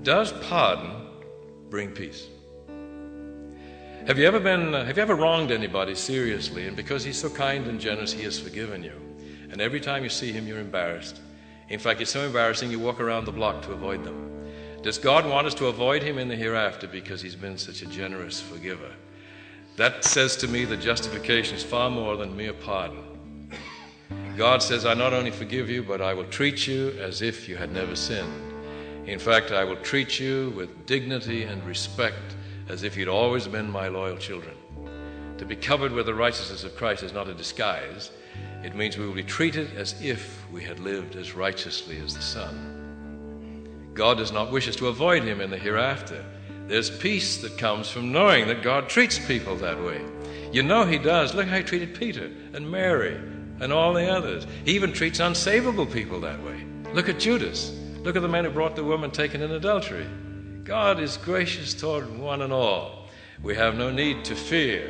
Does pardon bring peace? Have you ever wronged anybody seriously, and because he's so kind and generous, he has forgiven you? And every time you see him, you're embarrassed. In fact, it's so embarrassing you walk around the block to avoid them. Does God want us to avoid him in the hereafter because he's been such a generous forgiver? That says to me that justification is far more than mere pardon. God says, I not only forgive you, but I will treat you as if you had never sinned. In fact, I will treat you with dignity and respect as if you'd always been my loyal children. To be covered with the righteousness of Christ is not a disguise. It means we will be treated as if we had lived as righteously as the Son. God does not wish us to avoid him in the hereafter. There's peace that comes from knowing that God treats people that way. You know he does. Look how he treated Peter and Mary and all the others. He even treats unsavable people that way. Look at Judas. Look at the man who brought the woman taken in adultery. God is gracious toward one and all. We have no need to fear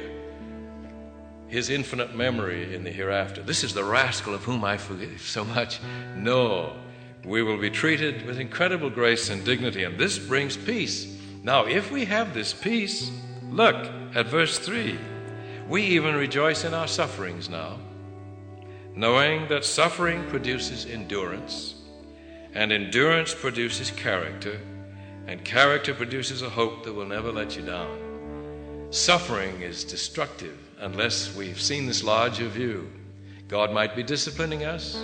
his infinite memory in the hereafter. This is the rascal of whom I forgive so much. No, we will be treated with incredible grace and dignity, and this brings peace. Now, if we have this peace, look at verse 3. We even rejoice in our sufferings now, knowing that suffering produces endurance, and endurance produces character, and character produces a hope that will never let you down. Suffering is destructive unless we've seen this larger view. God might be disciplining us.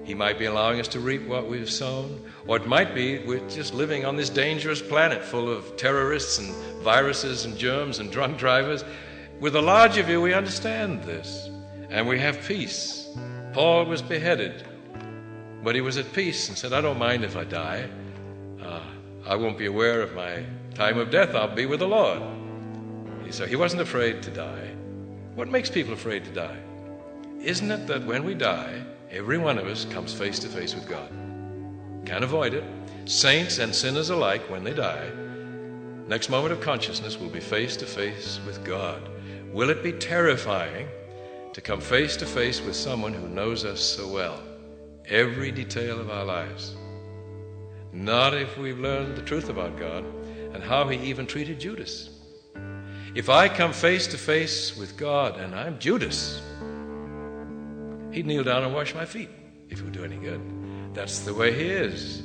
He might be allowing us to reap what we've sown. Or it might be we're just living on this dangerous planet full of terrorists and viruses and germs and drunk drivers. With a larger view, we understand this, and we have peace. Paul was beheaded, but he was at peace and said, I don't mind if I die. I won't be aware of my time of death. I'll be with the Lord. So he wasn't afraid to die. What makes people afraid to die? Isn't it that when we die, every one of us comes face to face with God? Can't avoid it. Saints and sinners alike, when they die, next moment of consciousness will be face to face with God. Will it be terrifying to come face to face with someone who knows us so well? Every detail of our lives. Not if we've learned the truth about God and how he even treated Judas. If I come face to face with God and I'm Judas, he'd kneel down and wash my feet if it would do any good. That's the way he is.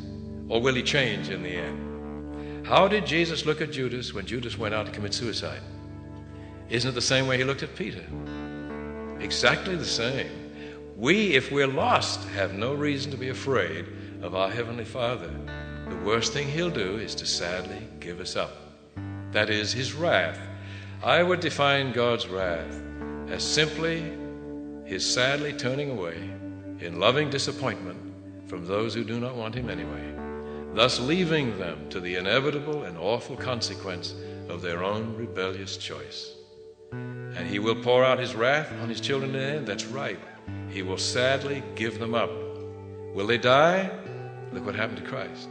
Or will he change in the end? How did Jesus look at Judas when Judas went out to commit suicide? Isn't it the same way he looked at Peter? Exactly the same. We, if we're lost, have no reason to be afraid of our Heavenly Father. The worst thing he'll do is to sadly give us up. That is his wrath. I would define God's wrath as simply his sadly turning away in loving disappointment from those who do not want him anyway, thus leaving them to the inevitable and awful consequence of their own rebellious choice. And he will pour out his wrath on his children in the end. That's right. He will sadly give them up. Will they die? Look what happened to Christ.